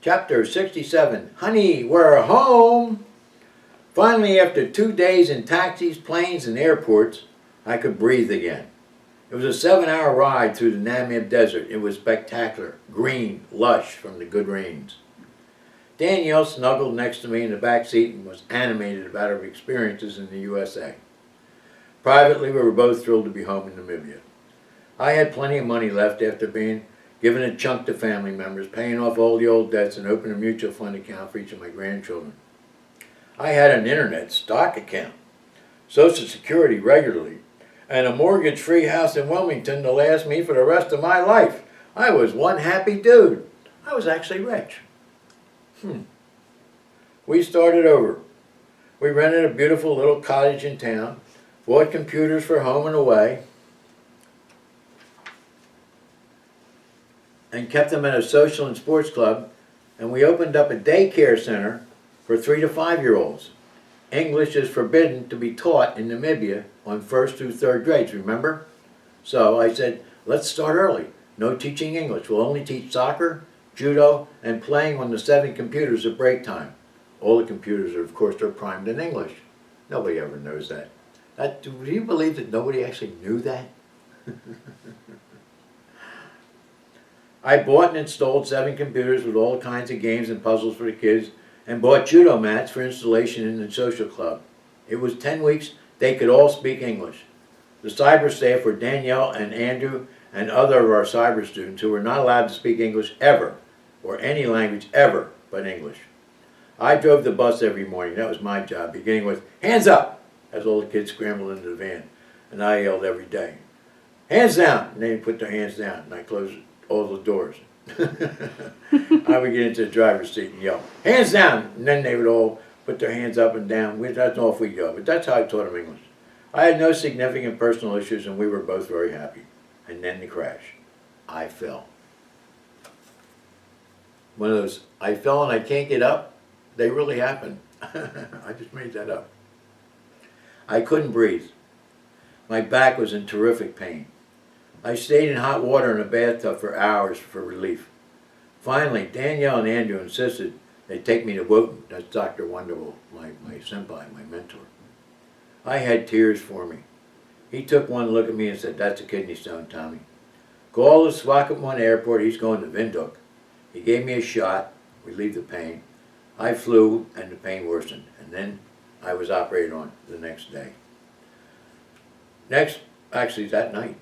Chapter 67, Honey, we're home! Finally, after 2 days in taxis, planes, and airports, I could breathe again. It was a 7-hour ride through the Namib Desert. It was spectacular, green, lush from the good rains. Danielle snuggled next to me in the back seat and was animated about her experiences in the USA. Privately, we were both thrilled to be home in Namibia. I had plenty of money left after being given a chunk to family members, paying off all the old debts, and opening a mutual fund account for each of my grandchildren. I had an internet stock account, Social Security regularly, and a mortgage-free house in Wilmington to last me for the rest of my life. I was one happy dude. I was actually rich. We started over. We rented a beautiful little cottage in town, bought computers for home and away, and kept them at a social and sports club, and we opened up a daycare center for 3 to 5-year-olds. English is forbidden to be taught in Namibia on 1st through 3rd grades, remember? So I said, let's start early. No teaching English. We'll only teach soccer, judo, and playing on the 7 computers at break time. All the computers, of course, are primed in English. Nobody ever knows that. Do you believe that nobody actually knew that? I bought and installed 7 computers with all kinds of games and puzzles for the kids, and bought judo mats for installation in the social club. It was 10 weeks. They could all speak English. The cyber staff were Danielle and Andrew and other of our cyber students who were not allowed to speak English ever, or any language ever but English. I drove the bus every morning. That was my job, beginning with, hands up, as all the kids scrambled into the van. And I yelled every day, hands down, and they put their hands down, and I closed all the doors. I would get into the driver's seat and yell, hands down, and then they would all put their hands up and down. That's off we go. But that's how I taught them English. I had no significant personal issues, and we were both very happy. And then the crash. I fell. One of those, I fell and I can't get up, they really happened. I just made that up. I couldn't breathe. My back was in terrific pain. I stayed in hot water in a bathtub for hours for relief. Finally, Danielle and Andrew insisted they take me to Wotan. That's Dr. Wonderful, my senpai, my mentor. I had tears for me. He took one look at me and said, that's a kidney stone, Tommy. Call the Swakopmund airport, he's going to Windhoek. He gave me a shot, relieved the pain. I flew and the pain worsened, and then I was operated on the next day. Actually that night.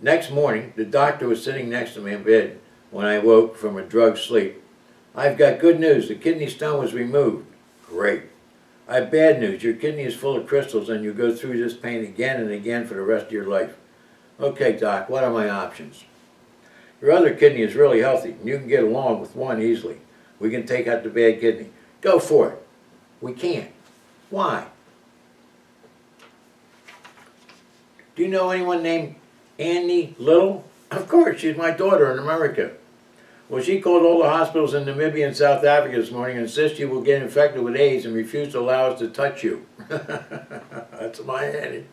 Next morning, the doctor was sitting next to me in bed when I woke from a drugged sleep. I've got good news, the kidney stone was removed. Great. I have bad news, your kidney is full of crystals and you go through this pain again and again for the rest of your life. Okay, doc, what are my options? Your other kidney is really healthy and you can get along with one easily. We can take out the bad kidney. Go for it. We can't. Why? Do you know anyone named Annie Little? Of course, she's my daughter in America. Well, she called all the hospitals in Namibia and South Africa this morning and insists you will get infected with AIDS and refuse to allow us to touch you. That's my Annie.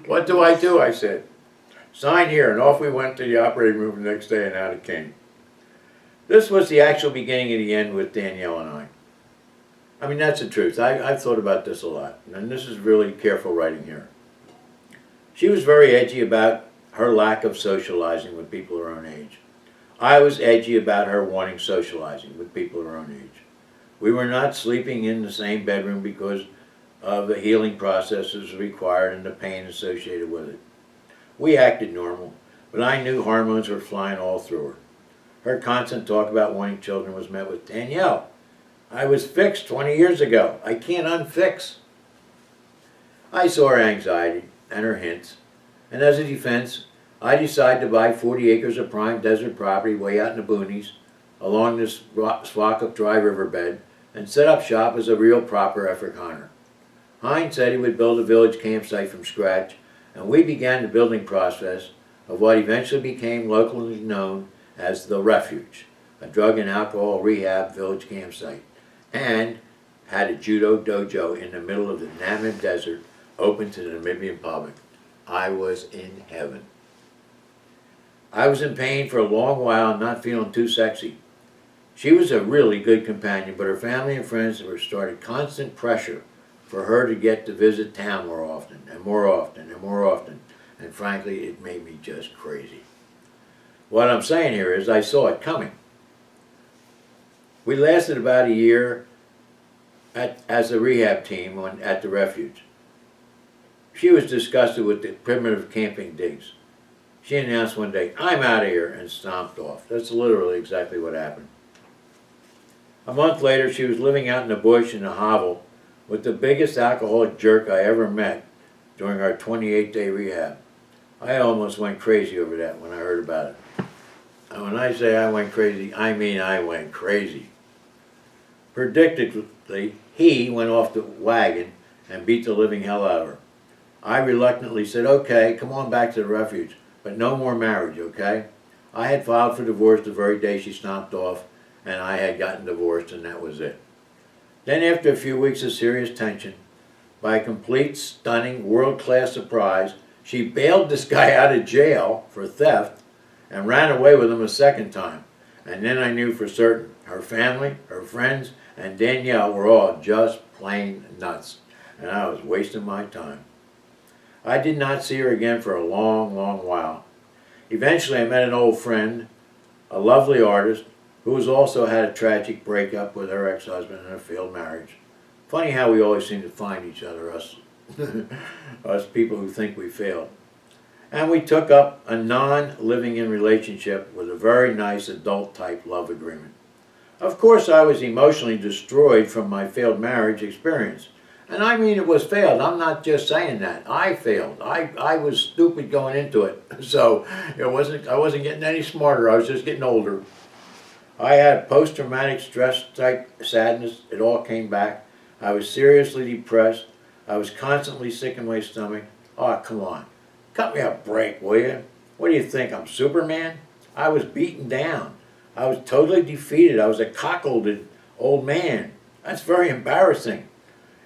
What do? I said. Sign here, and off we went to the operating room the next day, and out it came. This was the actual beginning of the end with Danielle and I. I mean, that's the truth. I've thought about this a lot, and this is really careful writing here. She was very edgy about her lack of socializing with people her own age. I was edgy about her wanting socializing with people her own age. We were not sleeping in the same bedroom because of the healing processes required and the pain associated with it. We acted normal, but I knew hormones were flying all through her. Her constant talk about wanting children was met with, Danielle, I was fixed 20 years ago. I can't unfix. I saw her anxiety and her hints, and as a defense, I decided to buy 40 acres of prime desert property way out in the boonies along this Swakop dry riverbed and set up shop as a real proper Afrikaner. Hines said he would build a village campsite from scratch, and we began the building process of what eventually became locally known as The Refuge, a drug and alcohol rehab village campsite, and had a judo dojo in the middle of the Namib Desert open to the Namibian public. I was in heaven. I was in pain for a long while and not feeling too sexy. She was a really good companion, but her family and friends were started constant pressure for her to get to visit town more often and more often and more often. And frankly, it made me just crazy. What I'm saying here is I saw it coming. We lasted about a year as a rehab team at the refuge. She was disgusted with the primitive camping digs. She announced one day, "I'm out of here," and stomped off. That's literally exactly what happened. A month later, she was living out in the bush in a hovel with the biggest alcoholic jerk I ever met during our 28-day rehab. I almost went crazy over that when I heard about it. And when I say I went crazy, I mean I went crazy. Predictably, he went off the wagon and beat the living hell out of her. I reluctantly said, "Okay, come on back to the refuge, but no more marriage, okay?" I had filed for divorce the very day she stomped off, and I had gotten divorced, and that was it. Then after a few weeks of serious tension, by a complete, stunning, world-class surprise, she bailed this guy out of jail for theft and ran away with him a second time. And then I knew for certain her family, her friends, and Danielle were all just plain nuts, and I was wasting my time. I did not see her again for a long, long while. Eventually I met an old friend, a lovely artist, who has also had a tragic breakup with her ex-husband in a failed marriage. Funny how we always seem to find each other, us people who think we failed. And we took up a non-living-in relationship with a very nice adult-type love agreement. Of course, I was emotionally destroyed from my failed marriage experience. And I mean it was failed. I'm not just saying that. I failed. I was stupid going into it. So I wasn't getting any smarter. I was just getting older. I had post-traumatic stress type sadness. It all came back. I was seriously depressed. I was constantly sick in my stomach. Oh, come on. Cut me a break, will you? What do you think? I'm Superman? I was beaten down. I was totally defeated. I was a cockeyed old man. That's very embarrassing.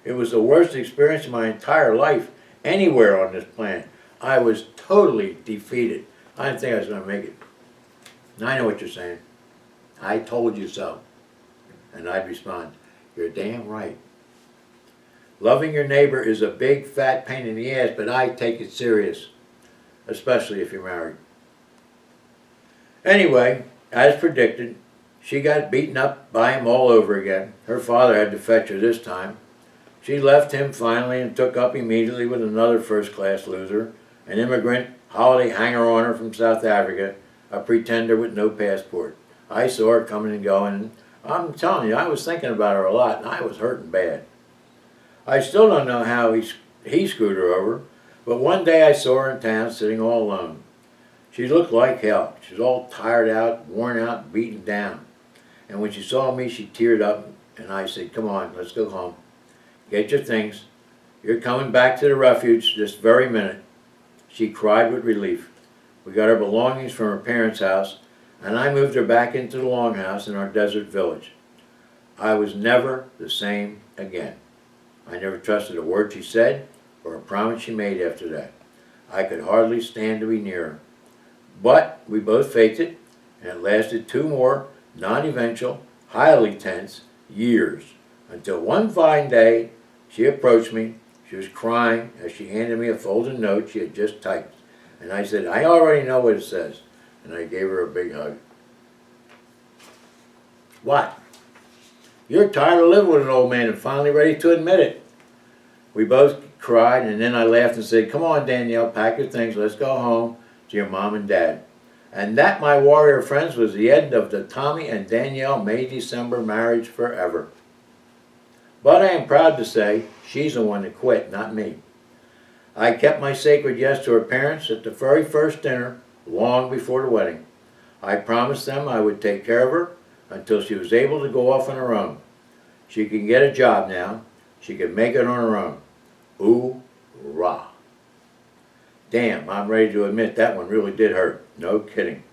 It was the worst experience of my entire life, anywhere on this planet. I was totally defeated. I didn't think I was going to make it. Now I know what you're saying. I told you so. And I'd respond, "You're damn right." Loving your neighbor is a big fat pain in the ass, but I take it serious, especially if you're married. Anyway, as predicted, she got beaten up by him all over again. Her father had to fetch her this time. She left him finally and took up immediately with another first-class loser, an immigrant holiday hanger-oner from South Africa, a pretender with no passport. I saw her coming and going, and I'm telling you, I was thinking about her a lot, and I was hurting bad. I still don't know how he screwed her over, but one day I saw her in town sitting all alone. She looked like hell. She was all tired out, worn out, beaten down. And when she saw me, she teared up, and I said, "Come on, let's go home. Get your things. You're coming back to the refuge this very minute." She cried with relief. We got her belongings from her parents' house, and I moved her back into the longhouse in our desert village. I was never the same again. I never trusted a word she said or a promise she made after that. I could hardly stand to be near her. But we both faked it, and it lasted 2 more non-eventual, highly tense years, until one fine day she approached me. She was crying as she handed me a folded note she had just typed. And I said, "I already know what it says." And I gave her a big hug. "What?" "You're tired of living with an old man and finally ready to admit it." We both cried, and then I laughed and said, "Come on, Danielle, pack your things. Let's go home to your mom and dad." And that, my warrior friends, was the end of the Tommy and Danielle May-December marriage forever. But I am proud to say she's the one that quit, not me. I kept my sacred yes to her parents at the very first dinner long before the wedding. I promised them I would take care of her until she was able to go off on her own. She can get a job now. She can make it on her own. Ooh-rah. Damn, I'm ready to admit that one really did hurt. No kidding.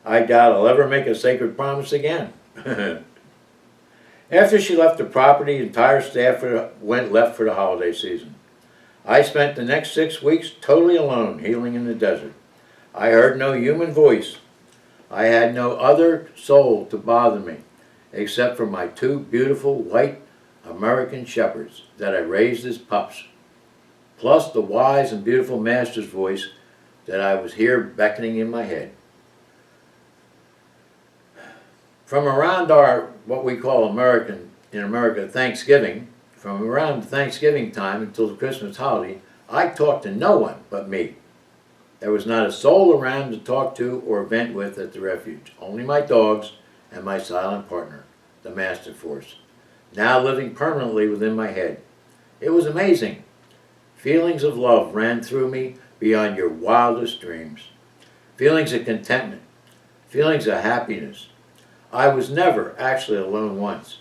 I doubt I'll ever make a sacred promise again. After she left the property, the entire staff left for the holiday season. I spent the next 6 weeks totally alone, healing in the desert. I heard no human voice. I had no other soul to bother me, except for my two beautiful white American shepherds that I raised as pups, plus the wise and beautiful master's voice that I was here beckoning in my head. From around our, what we call in America, Thanksgiving, from around Thanksgiving time until the Christmas holiday, I talked to no one but me. There was not a soul around to talk to or vent with at the refuge, only my dogs and my silent partner, the Master Force, now living permanently within my head. It was amazing. Feelings of love ran through me beyond your wildest dreams. Feelings of contentment, feelings of happiness. I was never actually alone once,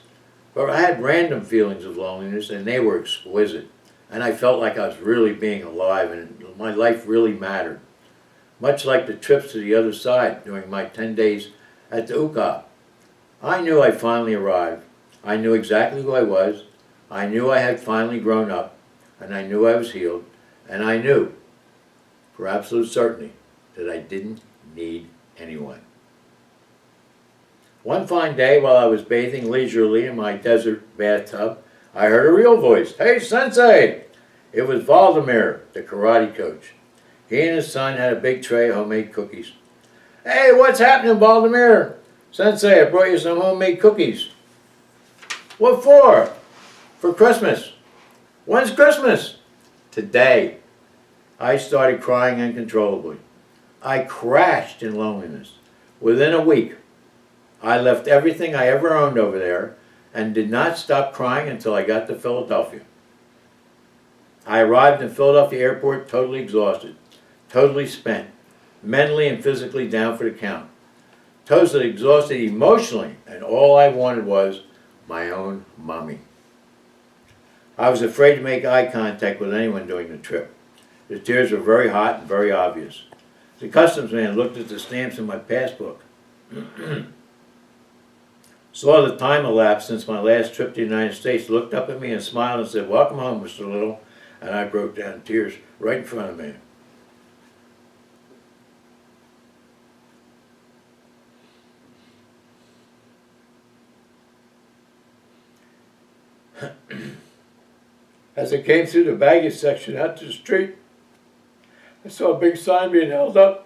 but I had random feelings of loneliness, and they were exquisite. And I felt like I was really being alive, and my life really mattered. Much like the trips to the other side during my 10 days at the UCA. I knew I finally arrived. I knew exactly who I was. I knew I had finally grown up, and I knew I was healed, and I knew, for absolute certainty, that I didn't need anyone. One fine day, while I was bathing leisurely in my desert bathtub, I heard a real voice. "Hey, Sensei!" It was Valdemir, the karate coach. He and his son had a big tray of homemade cookies. "Hey, what's happening, Valdemir?" "Sensei, I brought you some homemade cookies." "What for?" "For Christmas." "When's Christmas?" "Today." I started crying uncontrollably. I crashed in loneliness. Within a week, I left everything I ever owned over there and did not stop crying until I got to Philadelphia. I arrived in Philadelphia airport totally exhausted, totally spent, mentally and physically down for the count, totally exhausted emotionally, and all I wanted was my own mommy. I was afraid to make eye contact with anyone during the trip. The tears were very hot and very obvious. The customs man looked at the stamps in my passbook, saw the time elapsed since my last trip to the United States, looked up at me and smiled and said, "Welcome home, Mr. Little," and I broke down in tears right in front of me. As I came through the baggage section out to the street, I saw a big sign being held up.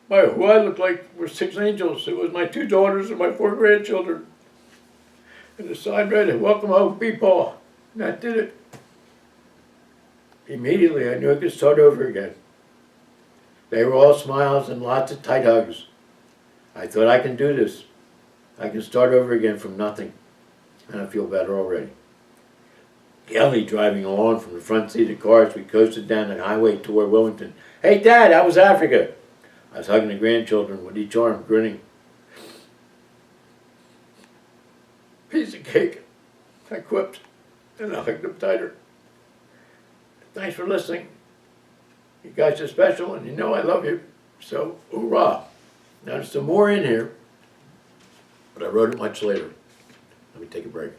Who I looked like were 6 angels. It was my 2 daughters and my 4 grandchildren. And the sign read, "Welcome home, Peepaw." And that did it. Immediately I knew I could start over again. They were all smiles and lots of tight hugs. I thought, I can do this. I can start over again from nothing. And I feel better already. Kelly driving along from the front seat of cars, we coasted down the highway toward Wilmington. "Hey, Dad, how was Africa?" I was hugging the grandchildren with each arm, grinning. "Piece of cake," I quipped, and I hugged them tighter. "Thanks for listening. You guys are special, and you know I love you. So, hoorah." Now, there's some more in here, but I wrote it much later. Let me take a break.